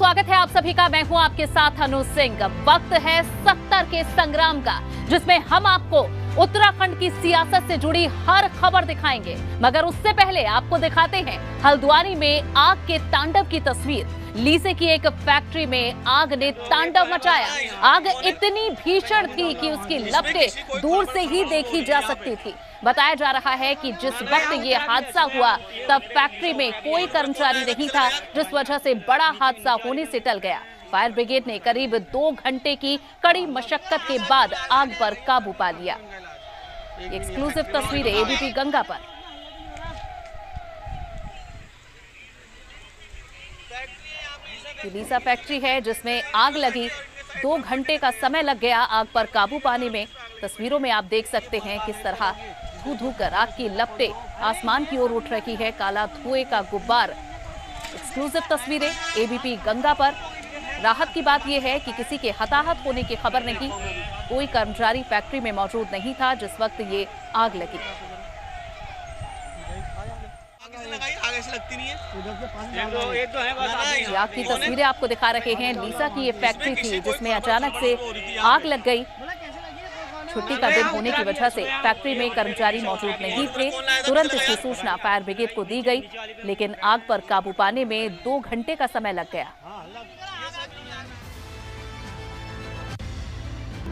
स्वागत है आप सभी का। मैं हूं आपके साथ अनु सिंह। वक्त है 70 के संग्राम का, जिसमें हम आपको उत्तराखंड की सियासत से जुड़ी हर खबर दिखाएंगे। मगर उससे पहले आपको दिखाते हैं हल्द्वानी में आग के तांडव की तस्वीर। लीसे की एक फैक्ट्री में आग ने तांडव मचाया। आग इतनी भीषण थी कि उसकी लपटें दूर से ही देखी जा सकती थी। बताया जा रहा है कि जिस वक्त ये हादसा हुआ तब फैक्ट्री में कोई कर्मचारी नहीं था, जिस वजह से बड़ा हादसा होने से टल गया। फायर ब्रिगेड ने करीब 2 घंटे की कड़ी मशक्कत के बाद आग पर काबू पा लिया। एक्सक्लूसिव तस्वीरें एबीपी गंगा पर। लीसा फैक्ट्री है जिसमें आग लगी। 2 घंटे का समय लग गया आग पर काबू पाने में। तस्वीरों में आप देख सकते हैं किस तरह धू धू कर आग की लपटें आसमान की ओर उठ रही है, काला धुएं का गुब्बार। एक्सक्लूसिव तस्वीरें एबीपी गंगा पर। राहत की बात यह है कि किसी के हताहत होने की खबर नहीं। कोई कर्मचारी फैक्ट्री में मौजूद नहीं था जिस वक्त ये आग लगी। आगे से लगती नहीं है। आग की तस्वीरें आपको दिखा रहे हैं। लीसा की ये फैक्ट्री थी जिसमें अचानक से आग लग गई। छुट्टी का दिन होने की वजह से फैक्ट्री में कर्मचारी मौजूद नहीं थे। तुरंत इसकी सूचना फायर ब्रिगेड को दी गई, लेकिन आग पर काबू पाने में 2 घंटे का समय लग गया।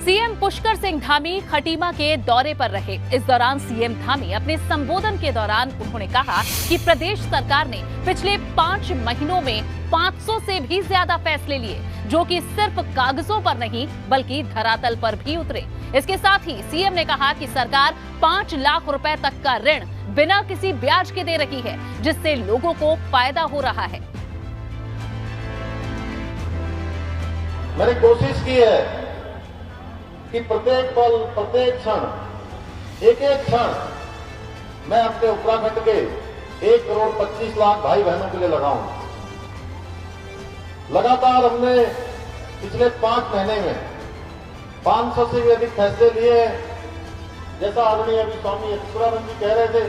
सीएम पुष्कर सिंह धामी खटीमा के दौरे पर रहे। इस दौरान सीएम धामी अपने संबोधन के दौरान उन्होंने कहा कि प्रदेश सरकार ने पिछले 5 महीनों में 500 से भी ज्यादा फैसले लिए, जो कि सिर्फ कागजों पर नहीं बल्कि धरातल पर भी उतरे। इसके साथ ही सीएम ने कहा कि सरकार 5 लाख रुपए तक का ऋण बिना किसी ब्याज के दे रही है, जिससे लोगों को फायदा हो रहा है। मैंने कोशिश की है कि प्रत्येक पल, प्रत्येक क्षण, एक एक क्षण मैं अपने उत्तराखंड के 1 करोड़ 25 लाख भाई बहनों के लिए लगाऊं। लगातार हमने पिछले 5 महीने में 500 से भी अधिक फैसले लिए हैं। जैसा आदरणीय अभी स्वामी ईश्वरानंद जी कह रहे थे,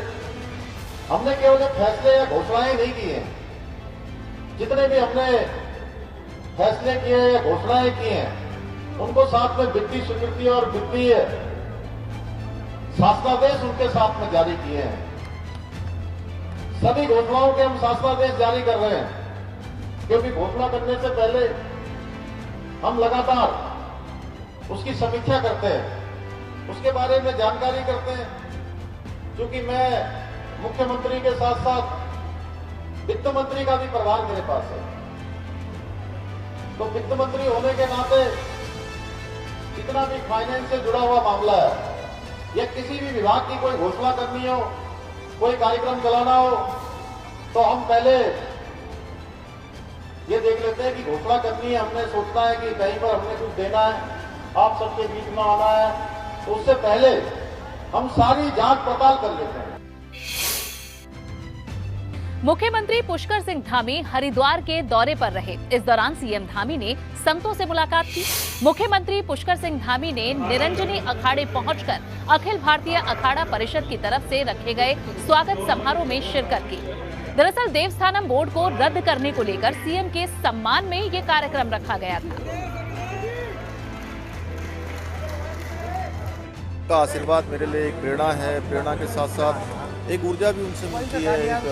हमने केवल फैसले या घोषणाएं नहीं की हैं। जितने भी हमने फैसले किए या घोषणाएं की हैं, उनको साथ में वित्तीय स्वीकृति और वित्तीय शासनादेश उनके साथ में जारी किए हैं। सभी घोषणाओं के हम शासनादेश जारी कर रहे हैं, क्योंकि घोषणा करने से पहले हम लगातार उसकी समीक्षा करते हैं, उसके बारे में जानकारी करते हैं। क्योंकि मैं मुख्यमंत्री के साथ साथ वित्त मंत्री का भी प्रभार मेरे पास है, तो वित्त मंत्री होने के नाते जितना भी फाइनेंस से जुड़ा हुआ मामला है या किसी भी विभाग की कोई घोषणा करनी हो, कोई कार्यक्रम चलाना हो, तो हम पहले ये देख लेते हैं कि घोषणा करनी है। हमने सोचना है कि कहीं पर हमने कुछ देना है, आप सबके बीच में आना है, तो उससे पहले हम सारी जांच पड़ताल कर लेते हैं। मुख्यमंत्री पुष्कर सिंह धामी हरिद्वार के दौरे पर रहे। इस दौरान सीएम धामी ने संतों से मुलाकात की। मुख्यमंत्री पुष्कर सिंह धामी ने निरंजनी अखाड़े पहुंचकर अखिल भारतीय अखाड़ा परिषद की तरफ से रखे गए स्वागत समारोह में शिरकत की। दरअसल देवस्थानम बोर्ड को रद्द करने को लेकर सीएम के सम्मान में ये कार्यक्रम रखा गया था। का आशीर्वाद मेरे लिए एक प्रेरणा है। प्रेरणा के साथ साथ एक ऊर्जा भी उनसे मिलती है, एक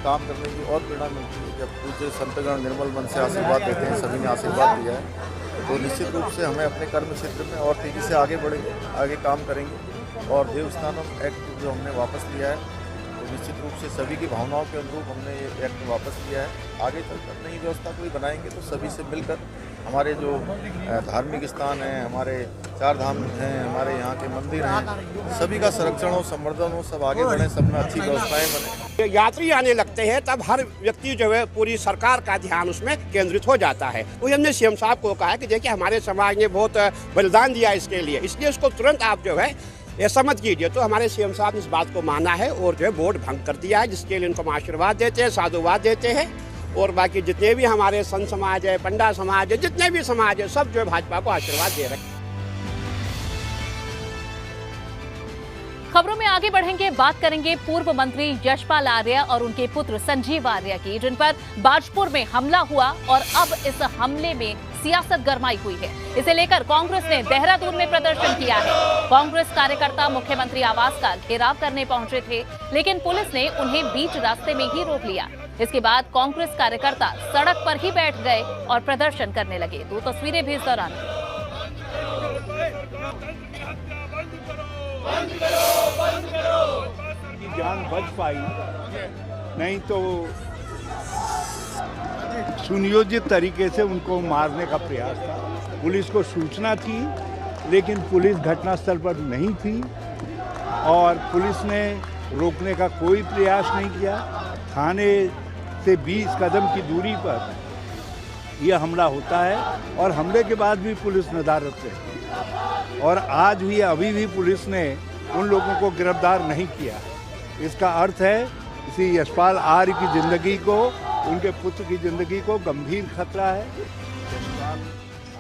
काम करने की और प्रेरणा मिलती है। जब पूज्य संतगण निर्मल मन से आशीर्वाद देते हैं, सभी ने आशीर्वाद दिया है, तो निश्चित रूप से हमें अपने कर्म क्षेत्र में और तेजी से आगे बढ़ेंगे, आगे काम करेंगे। और देवस्थानम एक्ट जो हमने वापस लिया है, तो निश्चित रूप से सभी की भावनाओं के अनुरूप हमने ये एक्ट वापस लिया है। आगे चलकर नई व्यवस्था कोई बनाएंगे तो सभी से मिलकर हमारे जो धार्मिक स्थान हैं, हमारे 4 धाम हैं, हमारे यहाँ के मंदिर हैं, सभी का संरक्षण हो, संवर्धन हो, सब आगे बढ़े, सब में अच्छी व्यवस्थाएं बने। यात्री आने लगते हैं तब हर व्यक्ति जो है पूरी सरकार का ध्यान उसमें केंद्रित हो जाता है। वही हमने सीएम साहब को कहा कि देखिए हमारे समाज ने बहुत बलिदान दिया इसके लिए, इसलिए उसको तुरंत आप जो है ये समझ कीजिए। तो हमारे सीएम साहब ने इस बात को माना है और जो है बोर्ड भंग कर दिया है, जिसके लिए उनको हम आशीर्वाद देते हैं, साधुवाद देते हैं। और बाकी जितने भी हमारे संत समाज है, पंडा समाज है, जितने भी समाज है, सब जो है भाजपा को आशीर्वाद दे रहे हैं। खबरों में आगे बढ़ेंगे, बात करेंगे पूर्व मंत्री यशपाल आर्य और उनके पुत्र संजीव आर्य की, जिन पर बाजपुर में हमला हुआ और अब इस हमले में सियासत गरमाई हुई है। इसे लेकर कांग्रेस ने देहरादून में प्रदर्शन किया है। कांग्रेस कार्यकर्ता मुख्यमंत्री आवास का घेराव करने पहुंचे थे, लेकिन पुलिस ने उन्हें बीच रास्ते में ही रोक लिया। इसके बाद कांग्रेस कार्यकर्ता सड़क पर ही बैठ गए और प्रदर्शन करने लगे। 2 तस्वीरें भी इस दौरान। जान बच पाई, नहीं तो सुनियोजित तरीके से उनको मारने का प्रयास था। पुलिस को सूचना थी, लेकिन पुलिस घटनास्थल पर नहीं थी और पुलिस ने रोकने का कोई प्रयास नहीं किया। थाने से 20 कदम की दूरी पर यह हमला होता है और हमले के बाद भी पुलिस नदारद रहती है और आज भी अभी भी पुलिस ने उन लोगों को गिरफ्तार नहीं किया। इसका अर्थ है इसी यशपाल आर्य की जिंदगी को, उनके पुत्र की जिंदगी को गंभीर खतरा है। यशपाल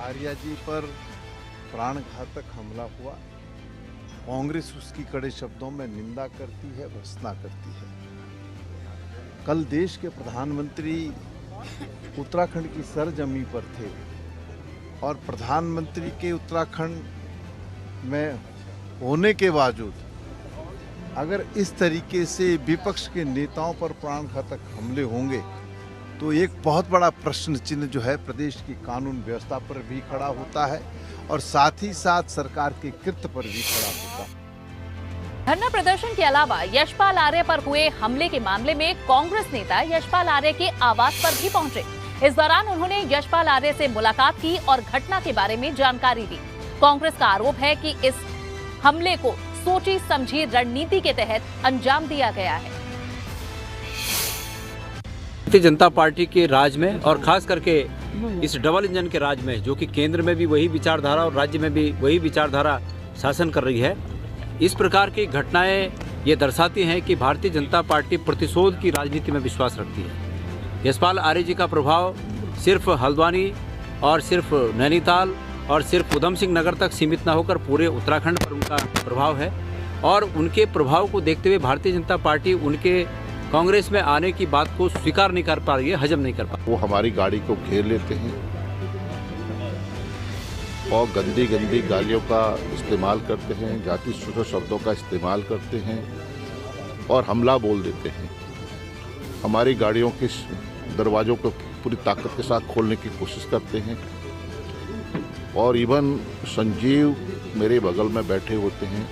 आर्य जी पर प्राणघातक हमला हुआ। कांग्रेस उसकी कड़े शब्दों में निंदा करती है, भर्त्सना करती है। कल देश के प्रधानमंत्री उत्तराखंड की सरजमी पर थे और प्रधानमंत्री के उत्तराखंड में होने के बावजूद अगर इस तरीके से विपक्ष के नेताओं पर प्राणघातक हमले होंगे तो एक बहुत बड़ा प्रश्न चिन्ह जो है प्रदेश की कानून व्यवस्था पर भी खड़ा होता है और साथ ही साथ सरकार के कृत्य पर भी खड़ा होता है। धरना प्रदर्शन के अलावा यशपाल आर्य पर हुए हमले के मामले में कांग्रेस नेता यशपाल आर्य के आवास पर भी पहुंचे। इस दौरान उन्होंने यशपाल आर्य से मुलाकात की और घटना के बारे में जानकारी दी। कांग्रेस का आरोप है कि इस हमले को सोची समझी रणनीति के तहत अंजाम दिया गया है। भारतीय जनता पार्टी के राज में और खास करके इस डबल इंजन के राज में, जो कि केंद्र में भी वही विचारधारा और राज्य में भी वही विचारधारा शासन कर रही है, इस प्रकार की घटनाएं ये दर्शाती हैं कि भारतीय जनता पार्टी प्रतिशोध की राजनीति में विश्वास रखती है। यशपाल आर्य जी का प्रभाव सिर्फ हल्द्वानी और सिर्फ नैनीताल और सिर्फ उधम सिंह नगर तक सीमित न होकर पूरे उत्तराखंड पर उनका प्रभाव है और उनके प्रभाव को देखते हुए भारतीय जनता पार्टी उनके कांग्रेस में आने की बात को स्वीकार नहीं कर पा रही है, हजम नहीं कर पा रही। वो हमारी गाड़ी को घेर लेते हैं और गंदी गंदी गालियों का इस्तेमाल करते हैं, जाति सूचक शब्दों का इस्तेमाल करते हैं और हमला बोल देते हैं। हमारी गाड़ियों के दरवाज़ों को पूरी ताकत के साथ खोलने की कोशिश करते हैं और इवन संजीव मेरे बगल में बैठे होते हैं।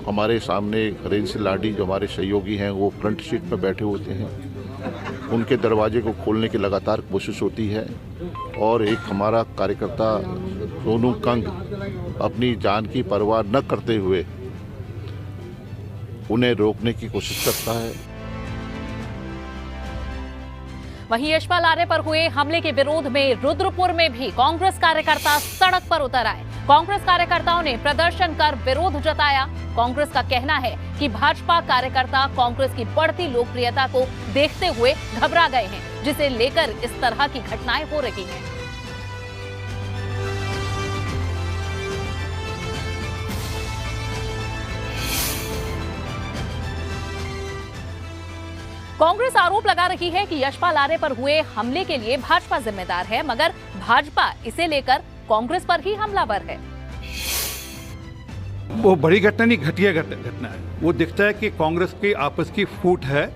हमारे सामने हरेंद्र सिंह लाडी जो हमारे सहयोगी हैं वो फ्रंट सीट पर बैठे होते हैं। उनके दरवाजे को खोलने की लगातार कोशिश होती है और एक हमारा कार्यकर्ता सोनू कंग अपनी जान की परवाह न करते हुए उन्हें रोकने की कोशिश करता है। वहीं यशपाल आर्य पर हुए हमले के विरोध में रुद्रपुर में भी कांग्रेस कार्यकर्ता सड़क पर उतर आए। कांग्रेस कार्यकर्ताओं ने प्रदर्शन कर विरोध जताया। कांग्रेस का कहना है कि भाजपा कार्यकर्ता कांग्रेस की बढ़ती लोकप्रियता को देखते हुए घबरा गए हैं, जिसे लेकर इस तरह की घटनाएं हो रही हैं। कांग्रेस आरोप लगा रही है कि यशपाल आर्य पर हुए हमले के लिए भाजपा जिम्मेदार है, मगर भाजपा इसे लेकर कांग्रेस पर ही हमलावर है। वो बड़ी घटना नहीं, घटिया घटना है। वो दिखता है कि कांग्रेस की आपस की फूट है।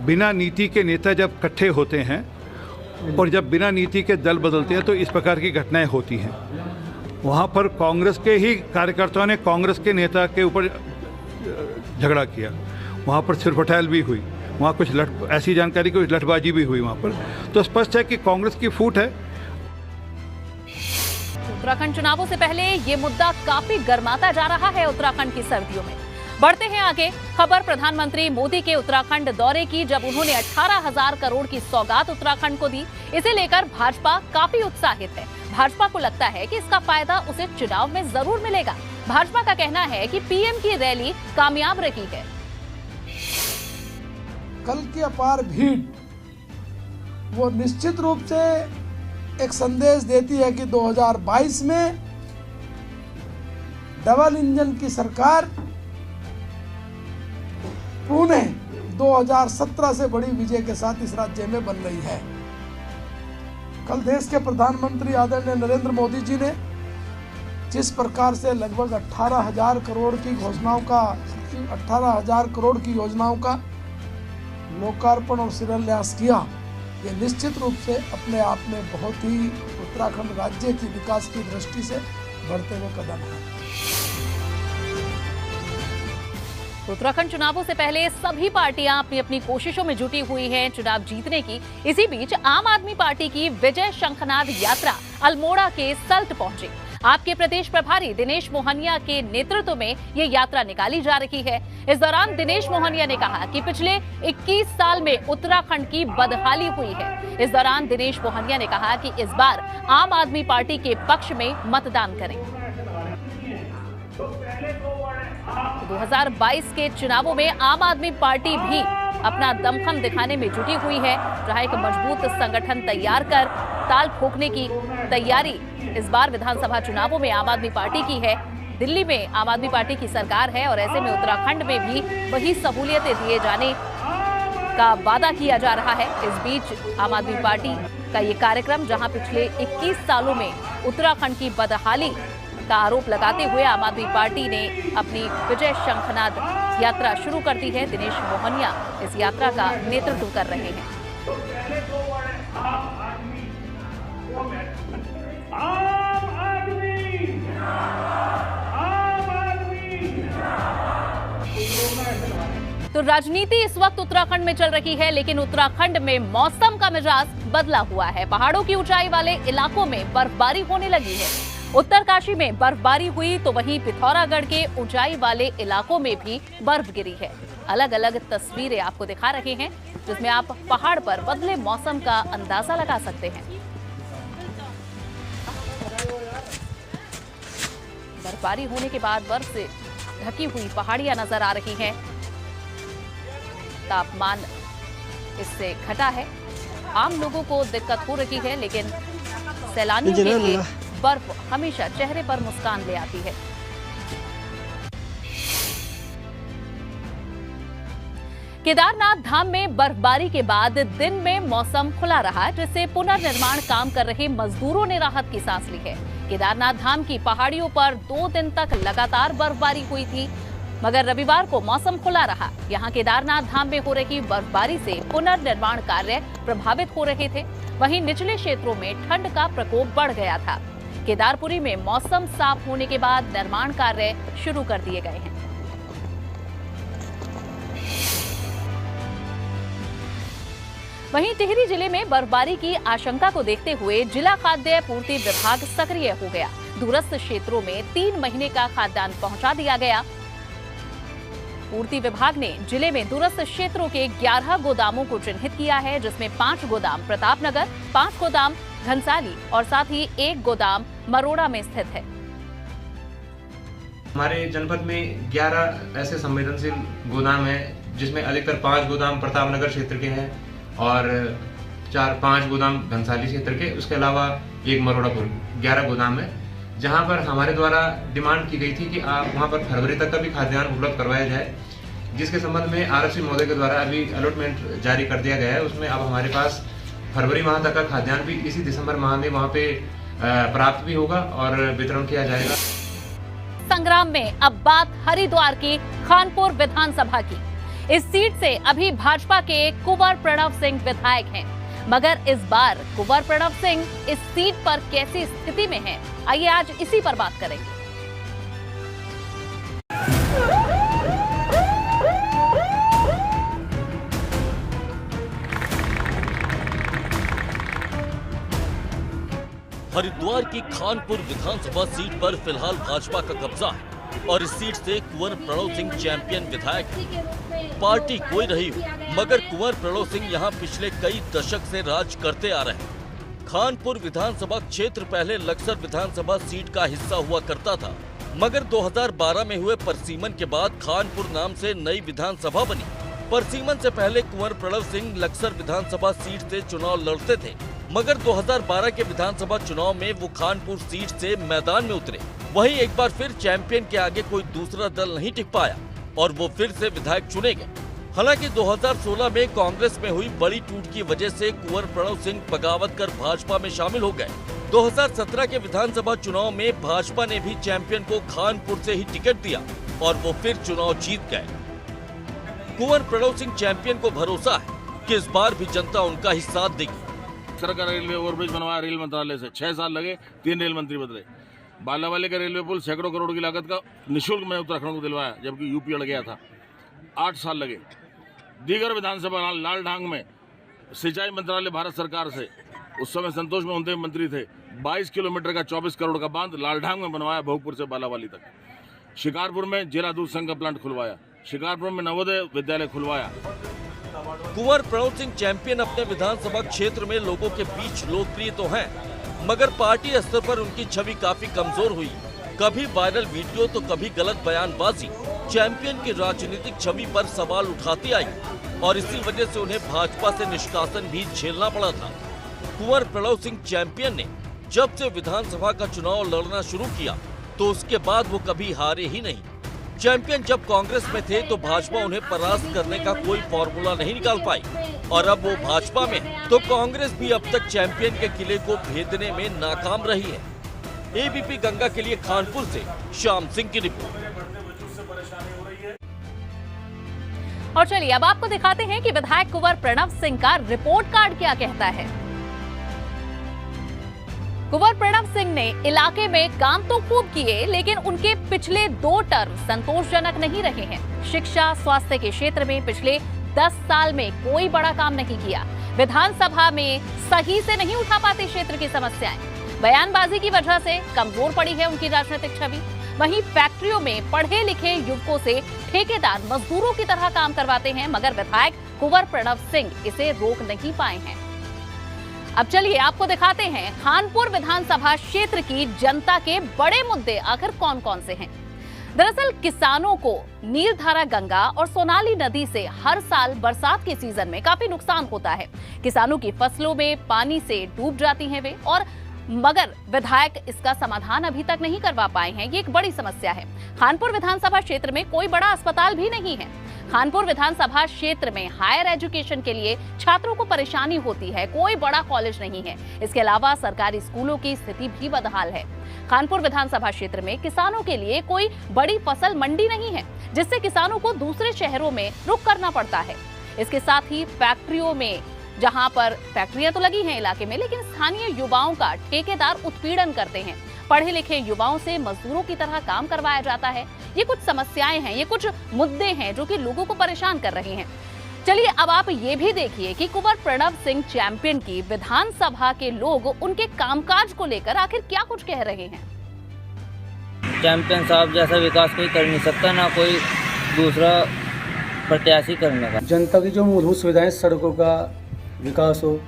बिना नीति के नेता जब इकट्ठे होते हैं और जब बिना नीति के दल बदलते हैं तो इस प्रकार की घटनाएं होती हैं। वहाँ पर कांग्रेस के ही कार्यकर्ताओं ने कांग्रेस के नेता के ऊपर झगड़ा किया। वहाँ पर सिर पटेल भी हुई, वहाँ कुछ ऐसी जानकारी कुछ लठबाजी भी हुई वहाँ पर। तो स्पष्ट है कि कांग्रेस की फूट है। उत्तराखंड चुनावों से पहले ये मुद्दा काफी गर्माता जा रहा है उत्तराखंड की सर्दियों में। बढ़ते हैं आगे। खबर प्रधानमंत्री मोदी के उत्तराखंड दौरे की, जब उन्होंने 18,000 करोड़ की सौगात उत्तराखंड को दी। इसे लेकर भाजपा काफी उत्साहित है। भाजपा को लगता है कि इसका फायदा उसे चुनाव में जरूर मिलेगा। भाजपा का कहना है कि पीएम की रैली कामयाब रही है। कल की अपार भीड़ वो निश्चित रूप से एक संदेश देती है कि 2022 में डबल इंजन की सरकार पुणे 2017 से बड़ी विजय के साथ इस राज्य में बन रही है। कल देश के प्रधानमंत्री आदरणीय नरेंद्र मोदी जी ने जिस प्रकार से लगभग 18,000 करोड़ की घोषणाओं का 18,000 करोड़ की योजनाओं का लोकार्पण और शिलान्यास किया, ये निश्चित रूप से अपने आप में बहुत ही उत्तराखंड राज्य की विकास की दृष्टि से बढ़ते हुए कदम है। उत्तराखंड चुनावों से पहले सभी पार्टियां अपनी अपनी कोशिशों में जुटी हुई हैं चुनाव जीतने की। इसी बीच आम आदमी पार्टी की विजय शंखनाद यात्रा अल्मोड़ा के सल्ट पहुंची। आपके प्रदेश प्रभारी दिनेश मोहनिया के नेतृत्व में ये यात्रा निकाली जा रही है। इस दौरान दिनेश मोहनिया ने कहा कि पिछले 21 साल में उत्तराखंड की बदहाली हुई है। इस दौरान दिनेश मोहनिया ने कहा कि इस बार आम आदमी पार्टी के पक्ष में मतदान करें। 2022 के चुनावों में आम आदमी पार्टी भी अपना दमखम दिखाने में जुटी हुई है, जहां एक मजबूत संगठन तैयार कर ताल ठोकने की तैयारी इस बार विधानसभा चुनावों में आम आदमी पार्टी की है। दिल्ली में आम आदमी पार्टी की सरकार है और ऐसे में उत्तराखंड में भी वही सहूलियतें दिए जाने का वादा किया जा रहा है। इस बीच आम आदमी पार्टी का ये कार्यक्रम, जहां पिछले 21 सालों में उत्तराखंड की बदहाली का आरोप लगाते हुए आम आदमी पार्टी ने अपनी विजय शंखनाद यात्रा शुरू कर दी है। दिनेश मोहनिया इस यात्रा का नेतृत्व कर रहे हैं। तो राजनीति इस वक्त उत्तराखंड में चल रही है, लेकिन उत्तराखंड में मौसम का मिजाज बदला हुआ है। पहाड़ों की ऊंचाई वाले इलाकों में बर्फबारी होने लगी है। उत्तरकाशी में बर्फबारी हुई तो वहीं पिथौरागढ़ के ऊंचाई वाले इलाकों में भी बर्फ गिरी है। अलग अलग तस्वीरें आपको दिखा रहे हैं, जिसमें आप पहाड़ पर बदले मौसम का अंदाजा लगा सकते हैं। बर्फबारी होने के बाद बर्फ से ढकी हुई पहाड़ियां नजर आ रही हैं। तापमान इससे घटा है। आम लोगों को दिक्कत हो रही है, लेकिन सैलानियों के लिए बर्फ हमेशा चेहरे पर मुस्कान ले आती है। केदारनाथ धाम में बर्फबारी के बाद दिन में मौसम खुला रहा, जिससे पुनर्निर्माण काम कर रहे मजदूरों ने राहत की सांस ली है। केदारनाथ धाम की पहाड़ियों पर 2 दिन तक लगातार बर्फबारी हुई थी, मगर रविवार को मौसम खुला रहा। यहाँ केदारनाथ धाम में हो रही बर्फबारी से पुनर्निर्माण कार्य प्रभावित हो रहे थे। वहीं निचले क्षेत्रों में ठंड का प्रकोप बढ़ गया था। केदारपुरी में मौसम साफ होने के बाद निर्माण कार्य शुरू कर दिए गए हैं। वहीं टिहरी जिले में बर्फबारी की आशंका को देखते हुए जिला खाद्य पूर्ति विभाग सक्रिय हो गया। दूरस्थ क्षेत्रों में 3 महीने का खाद्यान्न पहुंचा दिया गया। पूर्ति विभाग ने जिले में दूरस्थ क्षेत्रों के 11 गोदामों को चिन्हित किया है, जिसमें 5 गोदाम प्रतापनगर, 5 गोदाम घनसाली और साथ ही 1 गोदाम मरोड़ा में स्थित है। हमारे जनपद में 11 ऐसे संवेदनशील गोदाम हैं, जिसमें अधिकतर 5 गोदाम प्रतापनगर क्षेत्र के हैं और 4-5 गोदाम घनसाली क्षेत्र के, उसके अलावा 1 मरोड़ापुर, 11 गोदाम है, जहां पर हमारे द्वारा डिमांड की गई थी कि आप वहां पर फरवरी तक का भी खाद्यान्न उपलब्ध करवाया जाए, जिसके संबंध में आरएसपी महोदय के द्वारा अभी अलॉटमेंट जारी कर दिया गया है। उसमें अब हमारे पास फरवरी माह तक का खाद्यान्न भी इसी दिसंबर माह में वहां पे प्राप्त भी होगा और वितरण किया जाएगा। संग्राम में अब बात हरिद्वार की खानपुर विधानसभा की। इस सीट से अभी भाजपा के कुंवर प्रणव सिंह विधायक हैं, मगर इस बार कुंवर प्रणव सिंह इस सीट पर कैसी स्थिति में हैं, आइए आज इसी पर बात करेंगे। हरिद्वार की खानपुर विधानसभा सीट पर फिलहाल भाजपा का कब्जा है और इस सीट से कुंवर प्रणव सिंह चैंपियन विधायक है। पार्टी कोई रही हो, मगर कुंवर प्रणव सिंह यहां पिछले कई दशक से राज करते आ रहे हैं। खानपुर विधानसभा क्षेत्र पहले लक्सर विधानसभा सीट का हिस्सा हुआ करता था, मगर 2012 में हुए परसीमन के बाद खानपुर नाम से नई विधानसभा बनी। परसीमन से पहले कुंवर प्रणव सिंह लक्सर विधानसभा सीट से चुनाव लड़ते थे, मगर 2012 के विधानसभा चुनाव में वो खानपुर सीट से मैदान में उतरे। वहीं एक बार फिर चैंपियन के आगे कोई दूसरा दल नहीं टिक पाया और वो फिर से विधायक चुने गए। हालांकि 2016 में कांग्रेस में हुई बड़ी टूट की वजह से कुंवर प्रणव सिंह बगावत कर भाजपा में शामिल हो गए। 2017 के विधानसभा चुनाव में भाजपा ने भी चैंपियन को खानपुर से ही टिकट दिया और वो फिर चुनाव जीत गए। कुंवर प्रणव सिंह चैंपियन को भरोसा है कि इस बार भी जनता उनका ही साथ देगी। सरकार रेलवे ओवरब्रिज बनवाया रेल मंत्रालय से, 6 साल लगे, 3 रेल मंत्री बदले। बालावाली का रेलवे पुल सैकड़ों करोड़ की लागत का निःशुल्क मैंने उत्तराखंड को दिलवाया, जबकि यूपी अड़ गया था, 8 साल लगे। दीगर विधानसभा लालढांग में सिंचाई मंत्रालय भारत सरकार से, उस समय संतोष मोहंती मंत्री थे, 22 किलोमीटर का 24 करोड़ का बांध लालढांग में बनवाया, भोगपुर से बालावाली तक। शिकारपुर में जिला दूध संघ का प्लांट खुलवाया, शिकारपुर में नवोदय विद्यालय खुलवाया। कुंवर प्रणव सिंह चैंपियन अपने विधानसभा क्षेत्र में लोगों के बीच लोकप्रिय तो हैं, मगर पार्टी स्तर पर उनकी छवि काफी कमजोर हुई। कभी वायरल वीडियो तो कभी गलत बयानबाजी चैंपियन की राजनीतिक छवि पर सवाल उठाती आई और इसी वजह से उन्हें भाजपा से निष्कासन भी झेलना पड़ा था। कुंवर प्रणव सिंह चैंपियन ने जब से विधानसभा का चुनाव लड़ना शुरू किया तो उसके बाद वो कभी हारे ही नहीं। चैंपियन जब कांग्रेस में थे तो भाजपा उन्हें परास्त करने का कोई फॉर्मूला नहीं निकाल पाई और अब वो भाजपा में है तो कांग्रेस भी अब तक चैंपियन के किले को भेदने में नाकाम रही है। एबीपी गंगा के लिए खानपुर से श्याम सिंह की रिपोर्ट। और चलिए अब आपको दिखाते हैं कि विधायक कुंवर प्रणव सिंह का रिपोर्ट कार्ड क्या कहता है। कुंवर प्रणव सिंह ने इलाके में काम तो खूब किए, लेकिन उनके पिछले 2 टर्म संतोषजनक नहीं रहे हैं। शिक्षा स्वास्थ्य के क्षेत्र में पिछले 10 साल में कोई बड़ा काम नहीं किया। विधानसभा में सही से नहीं उठा पाते क्षेत्र की समस्याएं। बयानबाजी की वजह से कमजोर पड़ी है उनकी राजनीतिक छवि। वहीं फैक्ट्रियों में पढ़े लिखे युवकों से ठेकेदार मजदूरों की तरह काम करवाते हैं, मगर विधायक कुंवर प्रणव सिंह इसे रोक नहीं पाए हैं। अब चलिए आपको दिखाते हैं खानपुर विधानसभा क्षेत्र की जनता के बड़े मुद्दे आखिर कौन कौन से हैं। दरअसल किसानों को नीलधारा गंगा और सोनाली नदी से हर साल बरसात के सीजन में काफी नुकसान होता है। किसानों की फसलों में पानी से डूब जाती हैं वे, और मगर विधायक इसका समाधान अभी तक नहीं करवा पाए हैं। ये एक बड़ी समस्या है। खानपुर विधानसभा क्षेत्र में कोई बड़ा अस्पताल भी नहीं है। खानपुर विधानसभा क्षेत्र में हायर एजुकेशन के लिए छात्रों को परेशानी होती है। कोई बड़ा कॉलेज नहीं है। इसके अलावा सरकारी स्कूलों की स्थिति भी बदहाल है। खानपुर विधानसभा क्षेत्र में किसानों के लिए कोई बड़ी फसल मंडी नहीं है, जिससे किसानों को दूसरे शहरों में रुख करना पड़ता है। इसके साथ ही फैक्ट्रियों में, जहां पर फैक्ट्रियां तो लगी हैं इलाके में, लेकिन स्थानीय युवाओं का ठेकेदार उत्पीड़न करते हैं। पढ़े लिखे युवाओं से मजदूरों की तरह काम करवाया जाता है। ये कुछ समस्याएं हैं, ये कुछ मुद्दे हैं जो कि लोगों को परेशान कर रहे हैं। चलिए अब आप ये भी देखिए कि कुंवर प्रणव सिंह चैंपियन की विधानसभा के लोग उनके कामकाज को लेकर आखिर क्या कुछ कह रहे हैं। चैंपियन साहब जैसा विकास कोई कर नहीं सकता, ना कोई दूसरा प्रत्याशी करने का। जनता की जो मूलभूत सुविधाएं, सड़कों का विकास हो,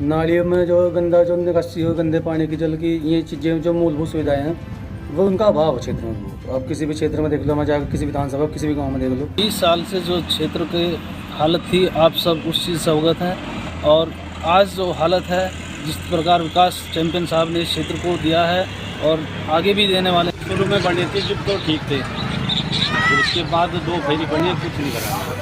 नालियों में जो गंदा जो निकासी हो, गंदे पानी की, जल की, ये चीज़ें जो मूलभूत सुविधाएं हैं वो उनका अभाव है क्षेत्र में। आप किसी भी क्षेत्र में देख लो, मैं जाकर किसी विधानसभा किसी भी गांव में देख लो। 20 साल से जो क्षेत्र की हालत थी, आप सब उस चीज़ से अवगत हैं, और आज जो हालत है, जिस प्रकार विकास चैंपियन साहब ने इस क्षेत्र को दिया है और आगे भी देने वाले। शुरू में बने थे जब तो ठीक थे, फिर उसके बाद 2 फेरी बनी, कुछ नहीं करा।